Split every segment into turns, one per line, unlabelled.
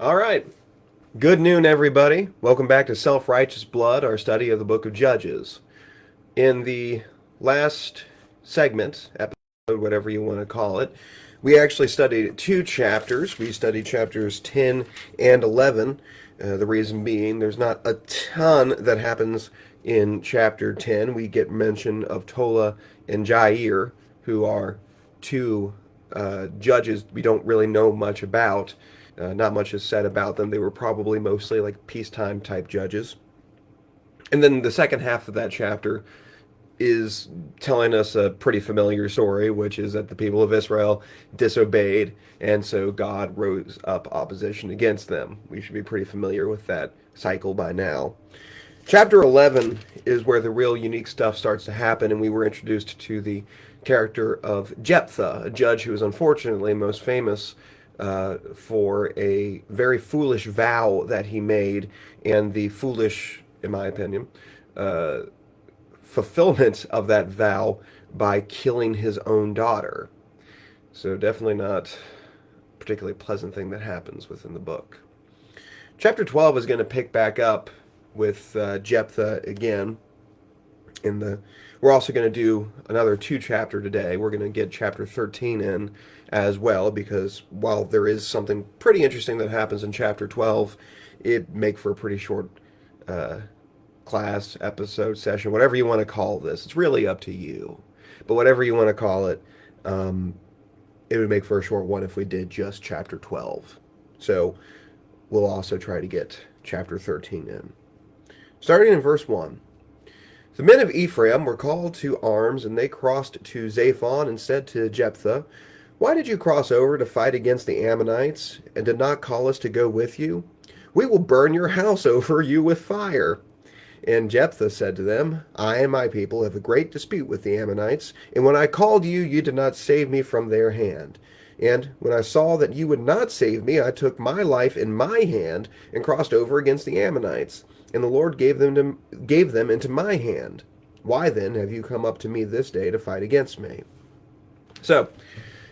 All right. Good noon, everybody. Welcome back to Self-Righteous Blood, our study of the book of Judges. In the last segment, episode, whatever you want to call it, we actually studied two chapters. We studied chapters 10 and 11. The reason being, there's not a ton that happens in chapter 10. We get mention of Tola and Jair, who are two judges we don't really know much about. Not much is said about them. They were probably mostly like peacetime type judges. And then the second half of that chapter is telling us a pretty familiar story, which is that the people of Israel disobeyed, and so God rose up opposition against them. We should be pretty familiar with that cycle by now. Chapter 11 is where the real unique stuff starts to happen, and we were introduced to the character of Jephthah, a judge who is unfortunately most famous for a very foolish vow that he made, and the foolish, in my opinion, fulfillment of that vow by killing his own daughter. So definitely not a particularly pleasant thing that happens within the book. Chapter 12 is going to pick back up with Jephthah again. We're also going to do another two-chapter today. We're going to get chapter 13 in as well, because while there is something pretty interesting that happens in chapter 12, it make for a pretty short class, episode, session, whatever you want to call this. It's really up to you. But whatever you want to call it, it would make for a short one if we did just chapter 12. So we'll also try to get chapter 13 in. Starting in verse 1. The men of Ephraim were called to arms, and they crossed to Zaphon and said to Jephthah, "Why did you cross over to fight against the Ammonites, and did not call us to go with you? We will burn your house over you with fire." And Jephthah said to them, "I and my people have a great dispute with the Ammonites, and when I called you, you did not save me from their hand. And when I saw that you would not save me, I took my life in my hand and crossed over against the Ammonites. And the Lord gave them into my hand. Why then have you come up to me this day to fight against me?" So,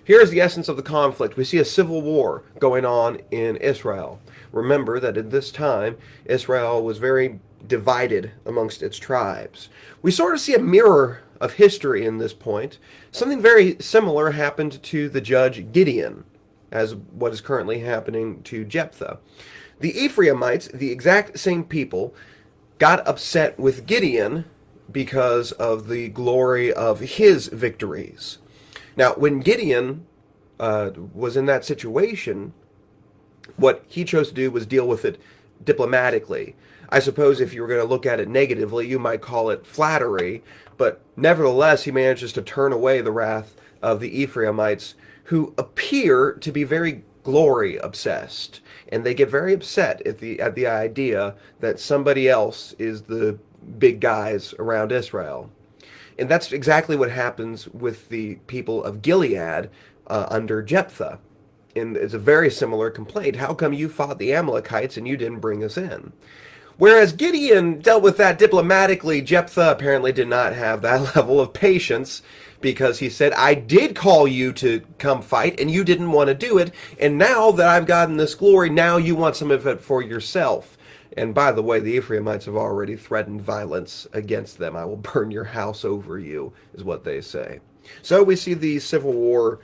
here's the essence of the conflict. We see a civil war going on in Israel. Remember that at this time, Israel was very divided amongst its tribes. We sort of see a mirror of history in this point. Something very similar happened to the judge Gideon, as what is currently happening to Jephthah. The Ephraimites, the exact same people, got upset with Gideon because of the glory of his victories. Now, when Gideon was in that situation, what he chose to do was deal with it diplomatically. I suppose if you were going to look at it negatively, you might call it flattery, but nevertheless, he manages to turn away the wrath of the Ephraimites, who appear to be very glory obsessed, and they get very upset at the idea that somebody else is the big guys around Israel. And that's exactly what happens with the people of Gilead under Jephthah. And it's a very similar complaint. How come you fought the Amalekites and you didn't bring us in? Whereas Gideon dealt with that diplomatically, Jephthah apparently did not have that level of patience, because he said, "I did call you to come fight and you didn't want to do it, and now that I've gotten this glory, now you want some of it for yourself. And by the way, the Ephraimites have already threatened violence against them. I will burn your house over you," is what they say. So we see the civil war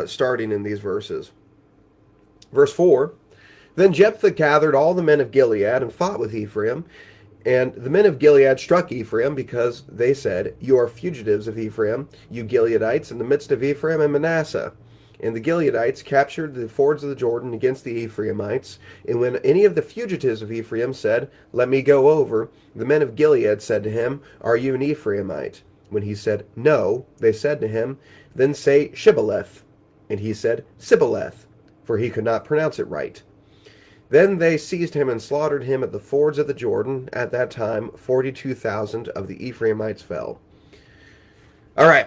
starting in these verses. Verse 4, "Then Jephthah gathered all the men of Gilead and fought with Ephraim. And the men of Gilead struck Ephraim, because they said, 'You are fugitives of Ephraim, you Gileadites, in the midst of Ephraim and Manasseh.' And the Gileadites captured the fords of the Jordan against the Ephraimites. And when any of the fugitives of Ephraim said, 'Let me go over,' the men of Gilead said to him, 'Are you an Ephraimite?' When he said, 'No,' they said to him, 'Then say Shibboleth.' And he said, 'Sibboleth,' for he could not pronounce it right. Then they seized him and slaughtered him at the fords of the Jordan. At that time, 42,000 of the Ephraimites fell." All right.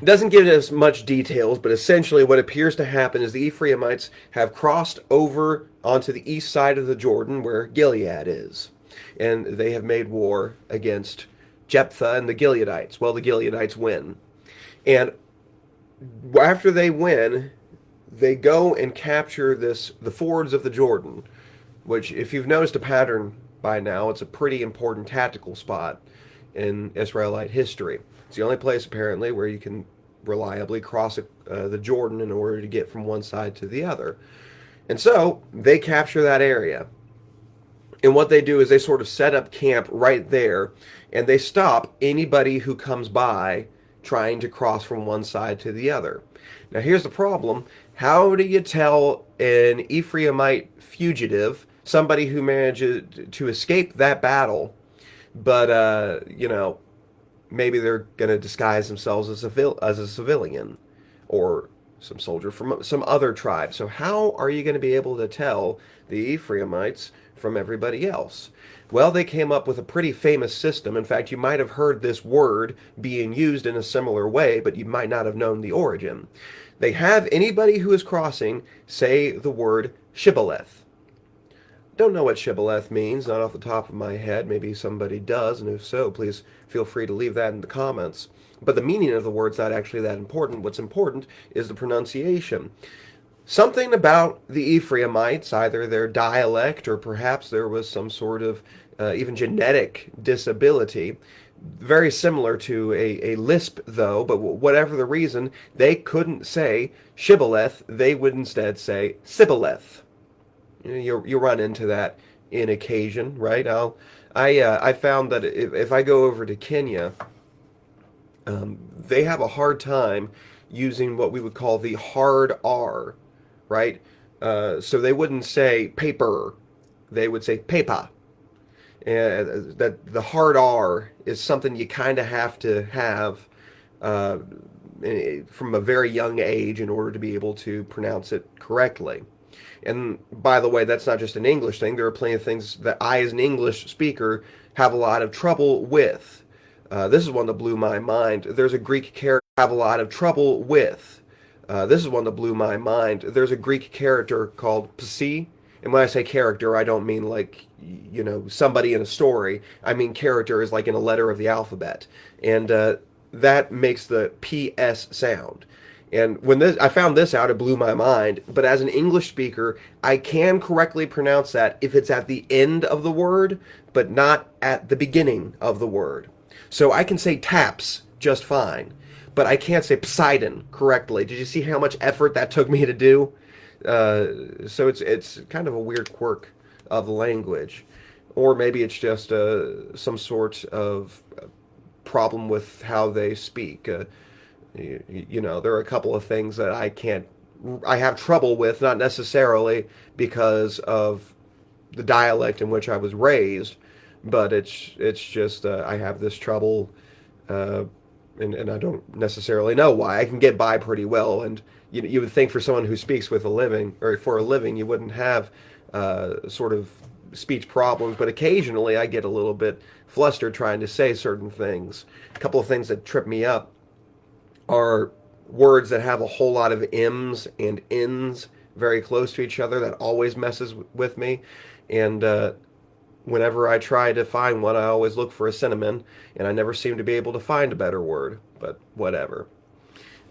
It doesn't give us much details, but essentially what appears to happen is the Ephraimites have crossed over onto the east side of the Jordan, where Gilead is. And they have made war against Jephthah and the Gileadites. Well, the Gileadites win. And after they win, they go and capture the fords of the Jordan, which, if you've noticed a pattern by now, it's a pretty important tactical spot in Israelite history. It's the only place, apparently, where you can reliably cross the Jordan in order to get from one side to the other. And so they capture that area. And what they do is they sort of set up camp right there, and they stop anybody who comes by trying to cross from one side to the other. Now, here's the problem. How do you tell an Ephraimite fugitive, somebody who manages to escape that battle, but, maybe they're going to disguise themselves as a civilian or some soldier from some other tribe? So how are you going to be able to tell the Ephraimites from everybody else? Well, they came up with a pretty famous system. In fact, you might have heard this word being used in a similar way, but you might not have known the origin. They have anybody who is crossing say the word shibboleth. Don't know what shibboleth means, not off the top of my head. Maybe somebody does, and if so, please feel free to leave that in the comments. But the meaning of the word's not actually that important. What's important is the pronunciation. Something about the Ephraimites, either their dialect or perhaps there was some sort of even genetic disability, very similar to a lisp, though, but whatever the reason, they couldn't say shibboleth. They would instead say sibboleth. You run into that in occasion, right? I found that if I go over to Kenya, they have a hard time using what we would call the hard R, right? So they wouldn't say paper, they would say paper. And that the hard R is something you kind of have to have from a very young age in order to be able to pronounce it correctly. And by the way, that's not just an English thing. There are plenty of things that I, as an English speaker, have a lot of trouble with. This is one that blew my mind. There's a Greek character I have a lot of trouble with. This is one that blew my mind. There's a Greek character called Psi. And when I say character, I don't mean like, somebody in a story. I mean character is like in a letter of the alphabet. And that makes the PS sound. And when I found this out, it blew my mind. But as an English speaker, I can correctly pronounce that if it's at the end of the word, but not at the beginning of the word. So I can say taps just fine, but I can't say Poseidon correctly. Did you see how much effort that took me to do? So it's kind of a weird quirk of the language. Or maybe it's just some sort of problem with how they speak. There are a couple of things that I have trouble with, not necessarily because of the dialect in which I was raised, but it's just I have this trouble, and I don't necessarily know why. I can get by pretty well, and you would think for someone who speaks with a living, or for a living, you wouldn't have sort of speech problems, but occasionally I get a little bit flustered trying to say certain things. A couple of things that trip me up are words that have a whole lot of M's and N's very close to each other. That always messes with me. And whenever I try to find one, I always look for a synonym, and I never seem to be able to find a better word, but whatever.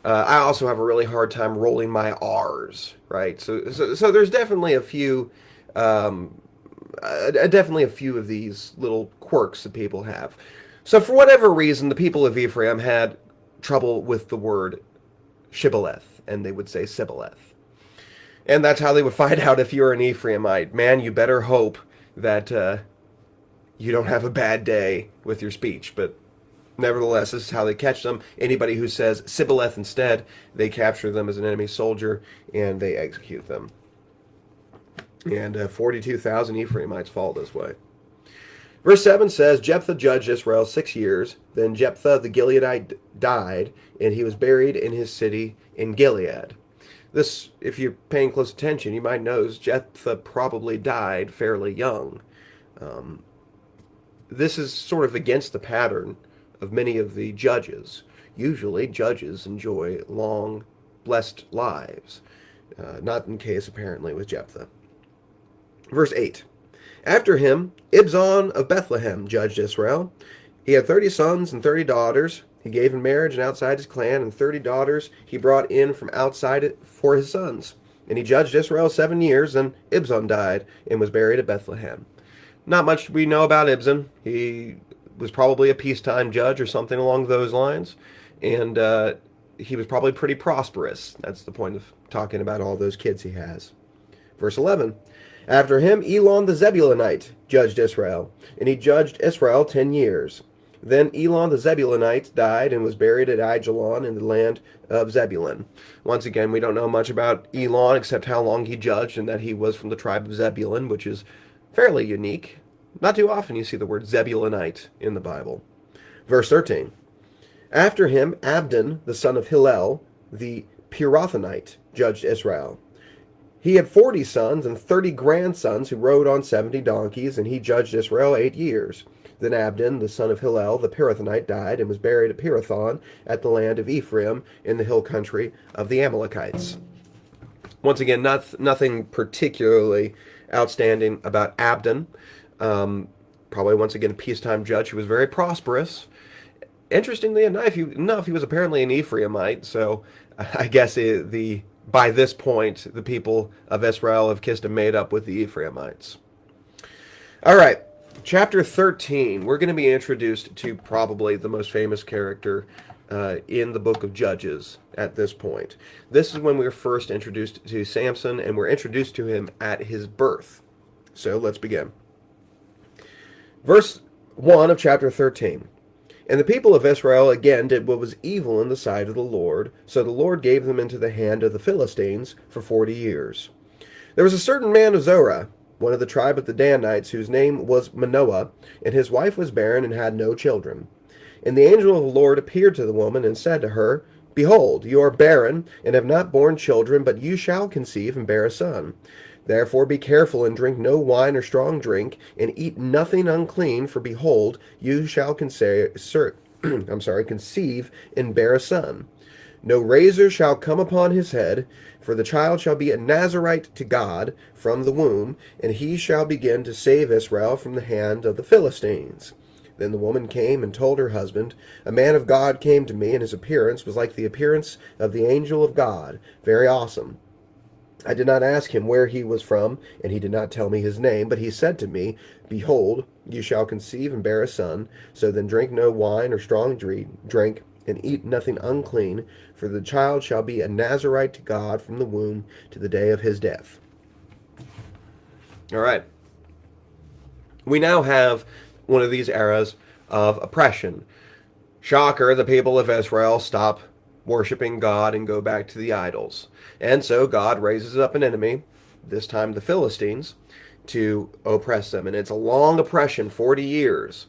I also have a really hard time rolling my R's, right? So there's definitely a few, definitely a few of these little quirks that people have. So for whatever reason, the people of Ephraim had trouble with the word shibboleth, and they would say sibboleth. And that's how they would find out if you're an Ephraimite. Man, you better hope that you don't have a bad day with your speech. But nevertheless, this is how they catch them. Anybody who says sibboleth instead, they capture them as an enemy soldier, and they execute them. And 42,000 Ephraimites fall this way. Verse 7 says, Jephthah judged Israel 6 years. Then Jephthah the Gileadite died, and he was buried in his city in Gilead. This, if you're paying close attention, you might notice Jephthah probably died fairly young. This is sort of against the pattern of many of the judges. Usually, judges enjoy long, blessed lives. Not in case, apparently, with Jephthah. Verse 8. After him, Ibzan of Bethlehem judged Israel. He had 30 sons and 30 daughters. He gave in marriage and outside his clan, and 30 daughters he brought in from outside it for his sons. And he judged Israel 7 years, then Ibzan died and was buried at Bethlehem. Not much we know about Ibzan. He was probably a peacetime judge or something along those lines, and he was probably pretty prosperous. That's the point of talking about all those kids he has. Verse 11. After him, Elon the Zebulunite judged Israel, and he judged Israel 10 years. Then Elon the Zebulunite died and was buried at Aijalon in the land of Zebulun. Once again, we don't know much about Elon except how long he judged and that he was from the tribe of Zebulun, which is fairly unique. Not too often you see the word Zebulunite in the Bible. Verse 13. After him, Abdon, the son of Hillel, the Pirathonite, judged Israel. He had 40 sons and 30 grandsons who rode on 70 donkeys, and he judged Israel 8 years. Then Abdon, the son of Hillel, the Pirathonite, died and was buried at Pirathon at the land of Ephraim in the hill country of the Amalekites. Once again, nothing particularly outstanding about Abdon. Probably once again a peacetime judge who was very prosperous. Interestingly enough, he was apparently an Ephraimite, so I guess by this point the people of Israel have kissed and made up with the Ephraimites. All right, chapter 13, we're going to be introduced to probably the most famous character in the book of Judges at this point. This is when we were first introduced to Samson, and we're introduced to him at his birth. So let's begin. Verse 1 of chapter 13. And the people of Israel again did what was evil in the sight of the Lord, so the Lord gave them into the hand of the Philistines for 40 years. There was a certain man of Zorah, one of the tribe of the Danites, whose name was Manoah, and his wife was barren and had no children. And the angel of the Lord appeared to the woman and said to her, Behold, you are barren, and have not borne children, but you shall conceive and bear a son. Therefore be careful and drink no wine or strong drink, and eat nothing unclean, for behold, you shall conceive and bear a son. No razor shall come upon his head, for the child shall be a Nazarite to God from the womb, and he shall begin to save Israel from the hand of the Philistines. Then the woman came and told her husband, A man of God came to me, and his appearance was like the appearance of the angel of God, very awesome. I did not ask him where he was from, and he did not tell me his name, but he said to me, Behold, you shall conceive and bear a son, so then drink no wine or strong drink, and eat nothing unclean, for the child shall be a Nazarite to God from the womb to the day of his death. All right. We now have one of these eras of oppression. Shocker, the people of Israel stop worshiping God and go back to the idols. And so God raises up an enemy, this time the Philistines, to oppress them. And it's a long oppression, 40 years.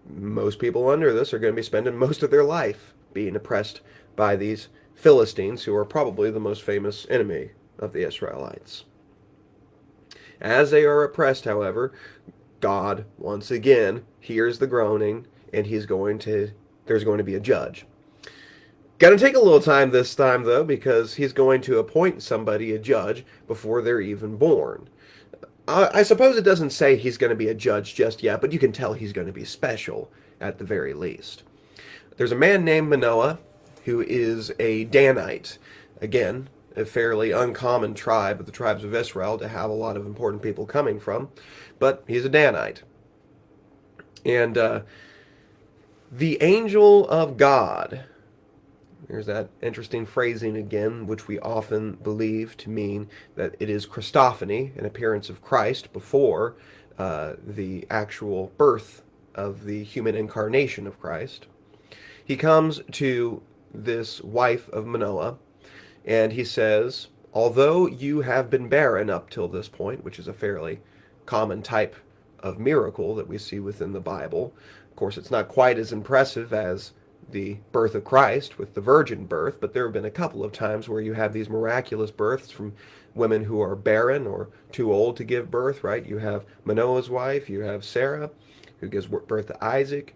Most people under this are going to be spending most of their life being oppressed by these Philistines, who are probably the most famous enemy of the Israelites. As they are oppressed, however, God, once again, hears the groaning, and there's going to be a judge. Got to take a little time this time, though, because he's going to appoint somebody a judge before they're even born. I suppose it doesn't say he's going to be a judge just yet, but you can tell he's going to be special at the very least. There's a man named Manoah who is a Danite. Again, a fairly uncommon tribe of the tribes of Israel to have a lot of important people coming from, but he's a Danite. And the angel of God, there's that interesting phrasing again, which we often believe to mean that it is Christophany, an appearance of Christ before the actual birth of the human incarnation of Christ. He comes to this wife of Manoah, and he says, although you have been barren up till this point, which is a fairly common type of miracle that we see within the Bible, of course it's not quite as impressive as the birth of Christ with the virgin birth, but there have been a couple of times where you have these miraculous births from women who are barren or too old to give birth, right? You have Manoah's wife, you have Sarah, who gives birth to Isaac,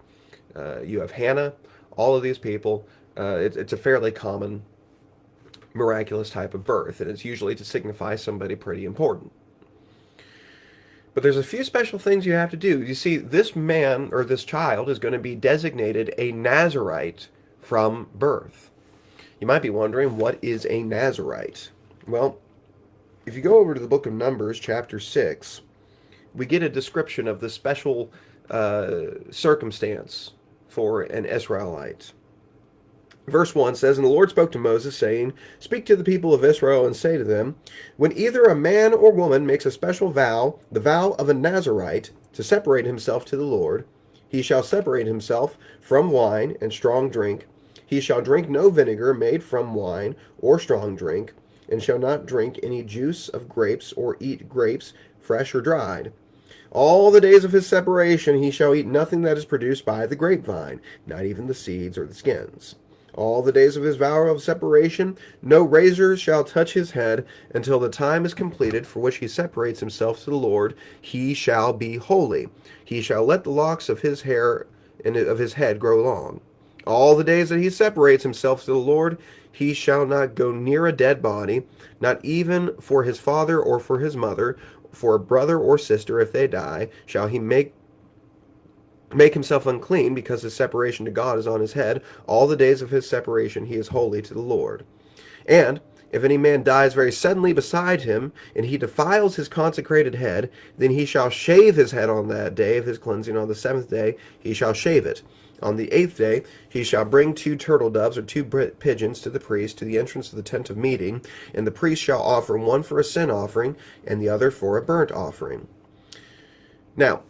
you have Hannah, all of these people. It's a fairly common miraculous type of birth, and it's usually to signify somebody pretty important. But there's a few special things you have to do. You see, this man or this child is going to be designated a Nazirite from birth. You might be wondering, what is a Nazirite? Well, if you go over to the book of Numbers, chapter 6, we get a description of the special circumstance for an Israelite. Verse 1 says, And the Lord spoke to Moses, saying, Speak to the people of Israel, and say to them, When either a man or woman makes a special vow, the vow of a Nazirite, to separate himself to the Lord, he shall separate himself from wine and strong drink. He shall drink no vinegar made from wine or strong drink, and shall not drink any juice of grapes, or eat grapes, fresh or dried. All the days of his separation he shall eat nothing that is produced by the grapevine, not even the seeds or the skins. All the days of his vow of separation, no razor shall touch his head until the time is completed for which he separates himself to the Lord. He shall be holy. He shall let the locks of his hair and of his head grow long. All the days that he separates himself to the Lord, he shall not go near a dead body, not even for his father or for his mother, for a brother or sister if they die, shall he make himself unclean, because his separation to God is on his head. All the days of his separation he is holy to the Lord. And if any man dies very suddenly beside him, and he defiles his consecrated head, then he shall shave his head on that day of his cleansing. On the 7th day he shall shave it. On the 8th day he shall bring 2 turtle doves or 2 pigeons to the priest to the entrance of the tent of meeting, and the priest shall offer one for a sin offering and the other for a burnt offering. Now,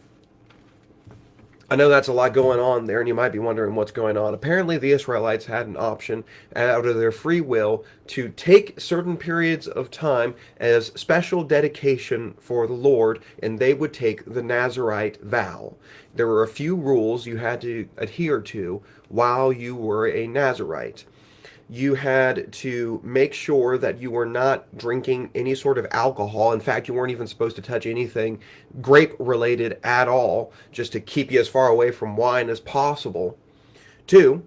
I know that's a lot going on there, and you might be wondering what's going on. Apparently, the Israelites had an option out of their free will to take certain periods of time as special dedication for the Lord, and they would take the Nazirite vow. There were a few rules you had to adhere to while you were a Nazirite. You had to make sure that you were not drinking any sort of alcohol. In fact, you weren't even supposed to touch anything grape related at all, just to keep you as far away from wine as possible. 2,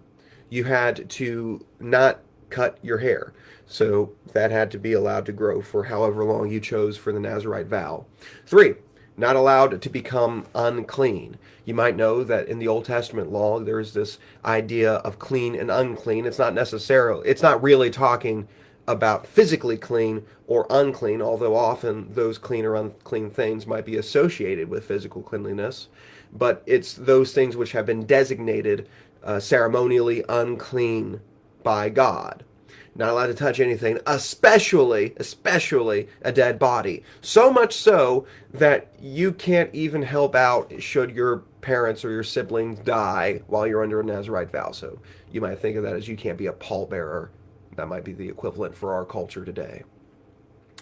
you had to not cut your hair. So that had to be allowed to grow for however long you chose for the Nazirite vow. 3, not allowed to become unclean. You might know that in the Old Testament law, there's this idea of clean and unclean. It's not really talking about physically clean or unclean, although often those clean or unclean things might be associated with physical cleanliness. But it's those things which have been designated ceremonially unclean by God. Not allowed to touch anything, especially a dead body. So much so that you can't even help out should your parents or your siblings die while you're under a Nazirite vow. So you might think of that as you can't be a pallbearer. That might be the equivalent for our culture today.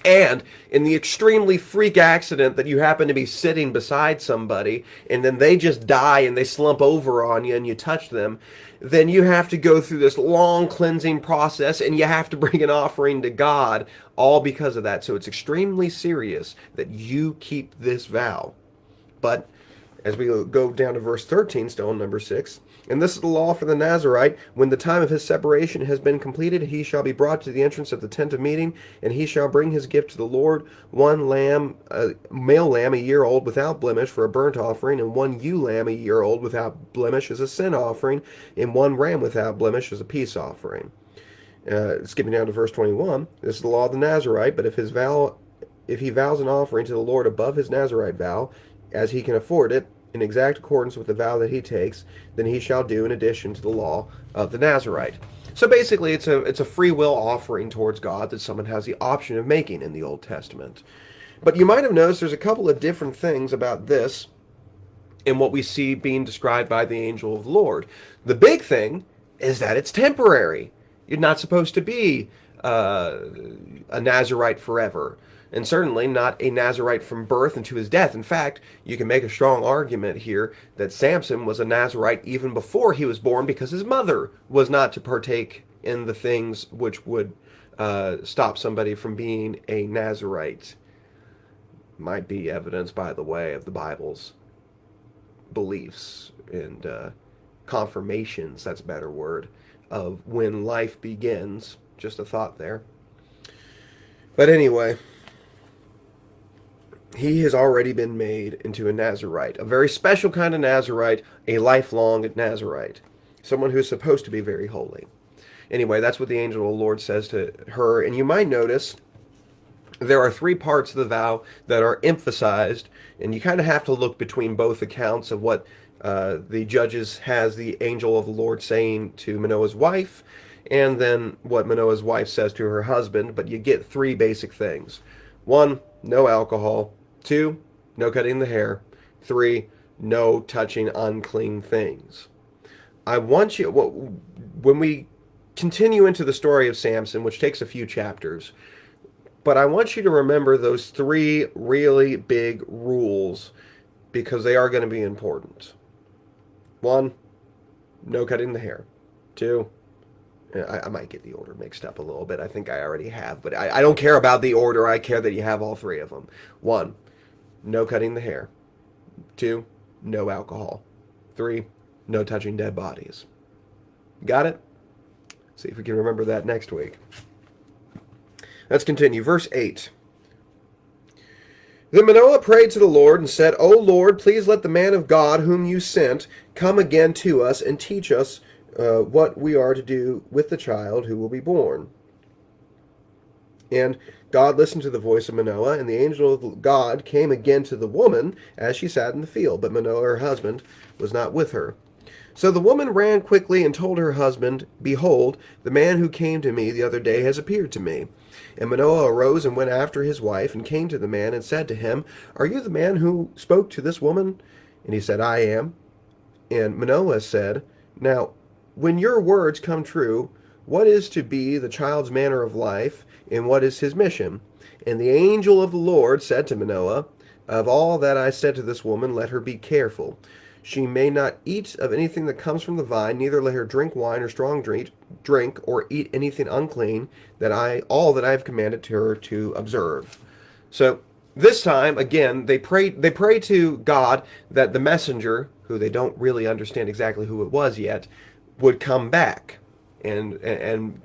And in the extremely freak accident that you happen to be sitting beside somebody and then they just die and they slump over on you and you touch them, then you have to go through this long cleansing process and you have to bring an offering to God, all because of that. So it's extremely serious that you keep this vow. But as we go down to verse 13, still in number 6, and this is the law for the Nazirite. When the time of his separation has been completed, he shall be brought to the entrance of the tent of meeting, and he shall bring his gift to the Lord, 1 lamb, male lamb a year old without blemish for a burnt offering, and 1 ewe lamb a year old without blemish as a sin offering, and 1 ram without blemish as a peace offering. Skipping down to verse 21, this is the law of the Nazirite, but if he vows an offering to the Lord above his Nazirite vow, as he can afford it, in exact accordance with the vow that he takes, then he shall do in addition to the law of the Nazirite. So basically, it's a free will offering towards God that someone has the option of making in the Old Testament. But you might have noticed there's a couple of different things about this in what we see being described by the angel of the Lord. The big thing is that it's temporary. You're not supposed to be a Nazirite forever. And certainly not a Nazirite from birth and to his death. In fact, you can make a strong argument here that Samson was a Nazirite even before he was born, because his mother was not to partake in the things which would stop somebody from being a Nazirite. Might be evidence, by the way, of the Bible's beliefs and confirmations, that's a better word, of when life begins. Just a thought there. But anyway, he has already been made into a Nazirite, a very special kind of Nazirite, a lifelong Nazirite, someone who's supposed to be very holy. Anyway, that's what the angel of the Lord says to her. And you might notice there are three parts of the vow that are emphasized, and you kind of have to look between both accounts of what the judges has the angel of the Lord saying to Manoah's wife, and then what Manoah's wife says to her husband. But you get three basic things: one, no alcohol; two, no cutting the hair; three, no touching unclean things. I want you, when we continue into the story of Samson, which takes a few chapters, but I want you to remember those three really big rules because they are going to be important. One, no cutting the hair. Two, I might get the order mixed up a little bit. I think I already have, but I don't care about the order. I care that you have all three of them. One, no cutting the hair. Two, no alcohol. Three, no touching dead bodies. Got it? See if we can remember that next week. Let's continue. Verse 8. Then Manoah prayed to the Lord and said, O Lord, please let the man of God whom you sent come again to us and teach us what we are to do with the child who will be born. And God listened to the voice of Manoah, and the angel of God came again to the woman as she sat in the field, but Manoah, her husband, was not with her. So the woman ran quickly and told her husband, Behold, the man who came to me the other day has appeared to me. And Manoah arose and went after his wife, and came to the man, and said to him, Are you the man who spoke to this woman? And he said, I am. And Manoah said, Now, when your words come true, what is to be the child's manner of life, and what is his mission? And the angel of the Lord said to Manoah, Of all that I said to this woman, let her be careful. She may not eat of anything that comes from the vine, neither let her drink wine or strong drink, or eat anything unclean, all that I have commanded to her to observe. So this time, again, they pray to God that the messenger, who they don't really understand exactly who it was yet, would come back and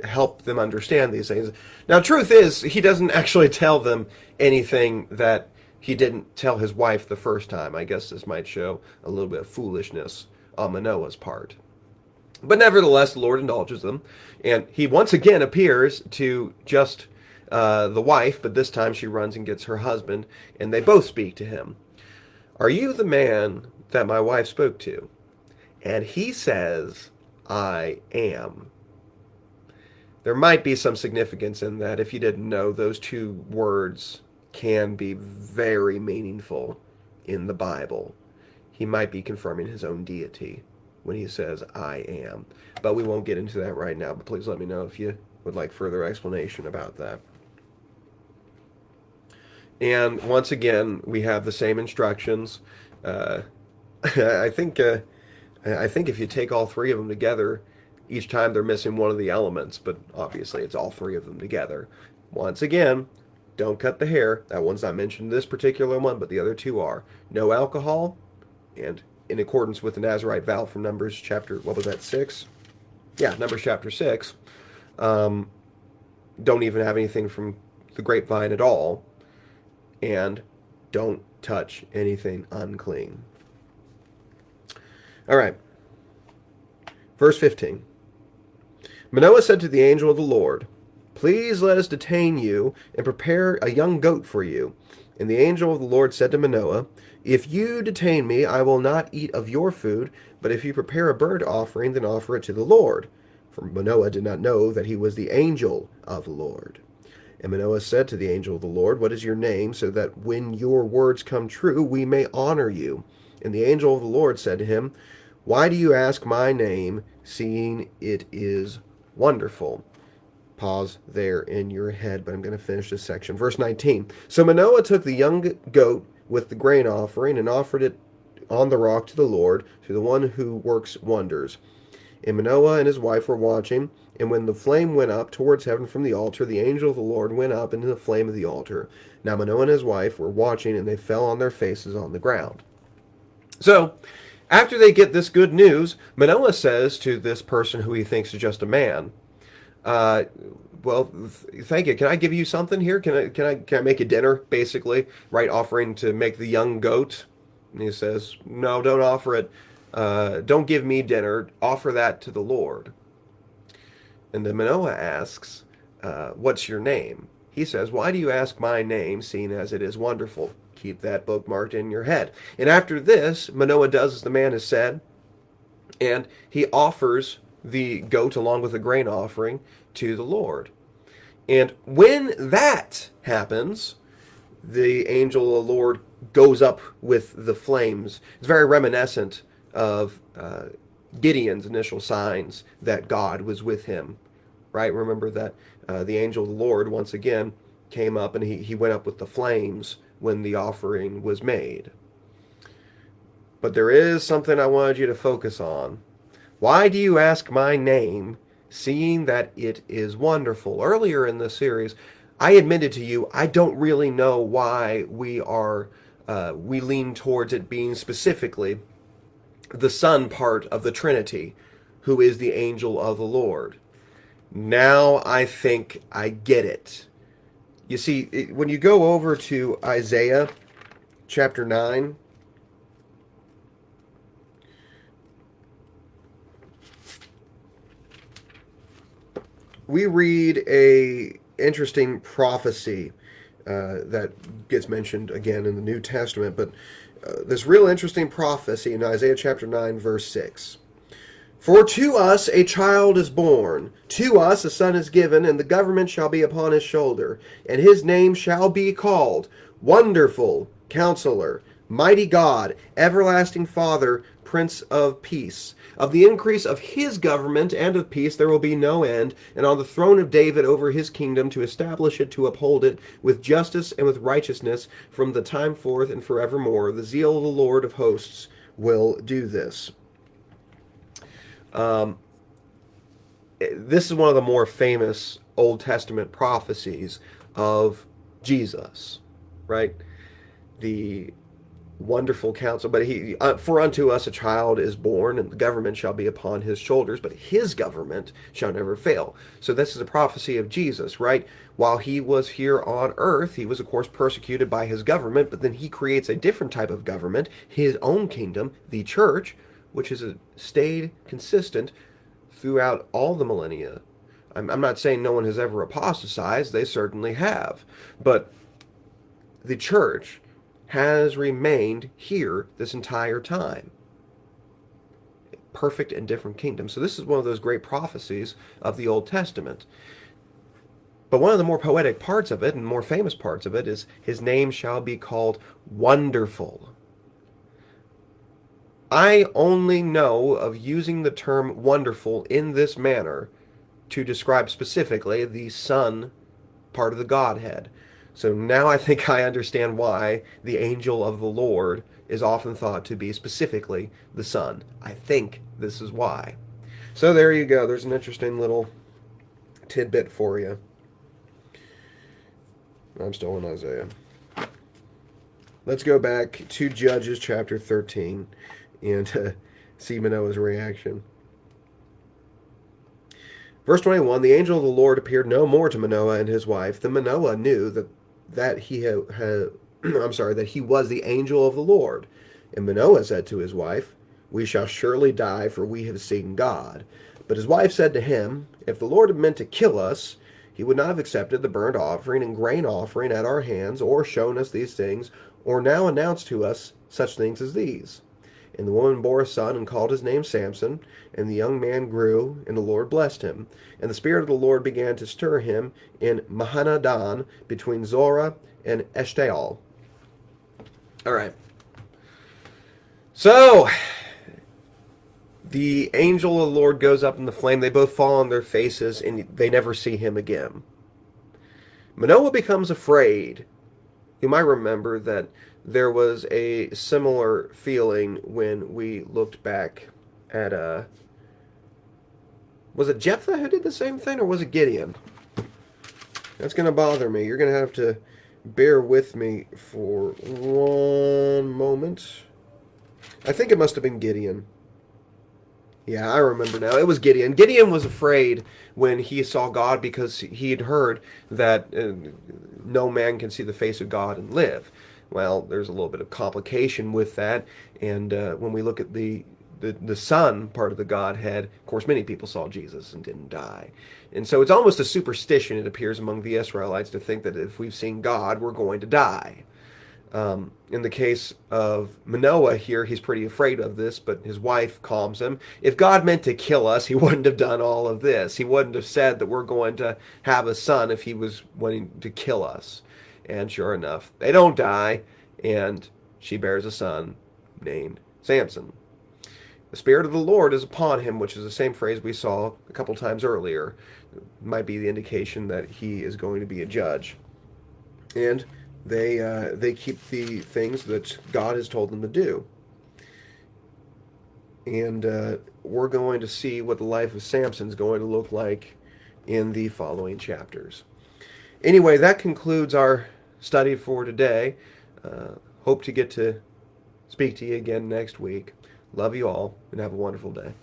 help them understand these things. Now, truth is, he doesn't actually tell them anything that he didn't tell his wife the first time. I guess this might show a little bit of foolishness on Manoah's part. But nevertheless, the Lord indulges them, and he once again appears to just the wife, but this time she runs and gets her husband, and they both speak to him. Are you the man that my wife spoke to? And he says, I am. There might be some significance in that. If you didn't know, those two words can be very meaningful in the Bible. He might be confirming his own deity when he says, I am. But we won't get into that right now, but please let me know if you would like further explanation about that. And once again, we have the same instructions. I think if you take all three of them together, each time they're missing one of the elements, but obviously it's all three of them together. Once again, don't cut the hair. That one's not mentioned in this particular one, but the other two are. No alcohol, and in accordance with the Nazirite vow from Numbers chapter, what was that, 6? Yeah, Numbers chapter 6. Don't even have anything from the grapevine at all, and don't touch anything unclean. All right. Verse 15. Manoah said to the angel of the Lord, Please let us detain you and prepare a young goat for you. And the angel of the Lord said to Manoah, If you detain me, I will not eat of your food, but if you prepare a burnt offering, then offer it to the Lord. For Manoah did not know that he was the angel of the Lord. And Manoah said to the angel of the Lord, What is your name, so that when your words come true, we may honor you? And the angel of the Lord said to him, Why do you ask my name, seeing it is wonderful? Pause there in your head, but I'm going to finish this section. Verse 19. So Manoah took the young goat with the grain offering and offered it on the rock to the Lord, to the one who works wonders. And Manoah and his wife were watching, and when the flame went up towards heaven from the altar, the angel of the Lord went up into the flame of the altar. Now Manoah and his wife were watching, and they fell on their faces on the ground. So, after they get this good news, Manoah says to this person who he thinks is just a man, well, thank you. Can I give you something here? Can I make you dinner, basically, right? Offering to make the young goat. And he says, no, don't offer it. Don't give me dinner. Offer that to the Lord. And then Manoah asks, what's your name? He says, why do you ask my name, seeing as it is wonderful? Keep that bookmarked in your head. And after this, Manoah does as the man has said, and he offers the goat along with a grain offering to the Lord. And when that happens, the angel of the Lord goes up with the flames. It's very reminiscent of Gideon's initial signs that God was with him, right? Remember that the angel of the Lord, once again, came up and he went up with the flames when the offering was made. But there is something I wanted you to focus on. Why do you ask my name, seeing that it is wonderful? Earlier in the series, I admitted to you I don't really know why we lean towards it being specifically the Son part of the Trinity, who is the angel of the Lord. Now I think I get it. You see, when you go over to Isaiah chapter 9, we read a interesting prophecy that gets mentioned again in the New Testament, but this real interesting prophecy in Isaiah chapter 9, verse 6. For to us a child is born, to us a son is given, and the government shall be upon his shoulder, and his name shall be called Wonderful, Counselor, Mighty God, Everlasting Father, Prince of Peace. Of the increase of his government and of peace there will be no end, and on the throne of David over his kingdom, to establish it, to uphold it with justice and with righteousness from the time forth and forevermore. The zeal of the Lord of hosts will do this. This is one of the more famous Old Testament prophecies of Jesus, right? The wonderful counsel, but he for unto us a child is born, and the government shall be upon his shoulders, but his government shall never fail. So this is a prophecy of Jesus, right? While he was here on earth, he was of course persecuted by his government, but then he creates a different type of government, his own kingdom, the church, which has stayed consistent throughout all the millennia. I'm not saying no one has ever apostatized, they certainly have, but the church has remained here this entire time. Perfect and different kingdom. So this is one of those great prophecies of the Old Testament. But one of the more poetic parts of it and more famous parts of it is his name shall be called Wonderful. I only know of using the term wonderful in this manner to describe specifically the Son part of the Godhead. So now I think I understand why the angel of the Lord is often thought to be specifically the Son. I think this is why. So there you go. There's an interesting little tidbit for you. I'm still in Isaiah. Let's go back to Judges chapter 13 and see Manoah's reaction. Verse 21, the angel of the Lord appeared no more to Manoah and his wife. Then Manoah knew that he that he was the angel of the Lord. And Manoah said to his wife, we shall surely die, for we have seen God. But his wife said to him, if the Lord had meant to kill us, he would not have accepted the burnt offering and grain offering at our hands, or shown us these things, or now announced to us such things as these. And the woman bore a son and called his name Samson. And the young man grew, and the Lord blessed him. And the Spirit of the Lord began to stir him in Mahaneh-dan, between Zorah and Eshtaol. All right. So, the angel of the Lord goes up in the flame. They both fall on their faces, and they never see him again. Manoah becomes afraid. You might remember that there was a similar feeling when we looked back at was it Jephthah who did the same thing, or was it Gideon? That's going to bother me. You're going to have to bear with me for one moment. I think it must have been Gideon. Yeah, I remember now. It was Gideon. Gideon was afraid when he saw God because he had heard that no man can see the face of God and live. Well, there's a little bit of complication with that, and when we look at the Son part of the Godhead, of course, many people saw Jesus and didn't die, and so it's almost a superstition. It appears among the Israelites to think that if we've seen God, we're going to die. In the case of Manoah here, he's pretty afraid of this, but his wife calms him. If God meant to kill us, he wouldn't have done all of this. He wouldn't have said that we're going to have a son if he was wanting to kill us. And sure enough, they don't die, and she bears a son named Samson. The Spirit of the Lord is upon him, which is the same phrase we saw a couple times earlier. It might be the indication that he is going to be a judge. And they keep the things that God has told them to do. And we're going to see what the life of Samson is going to look like in the following chapters. Anyway, that concludes our study for today. Hope to get to speak to you again next week. Love you all, and have a wonderful day.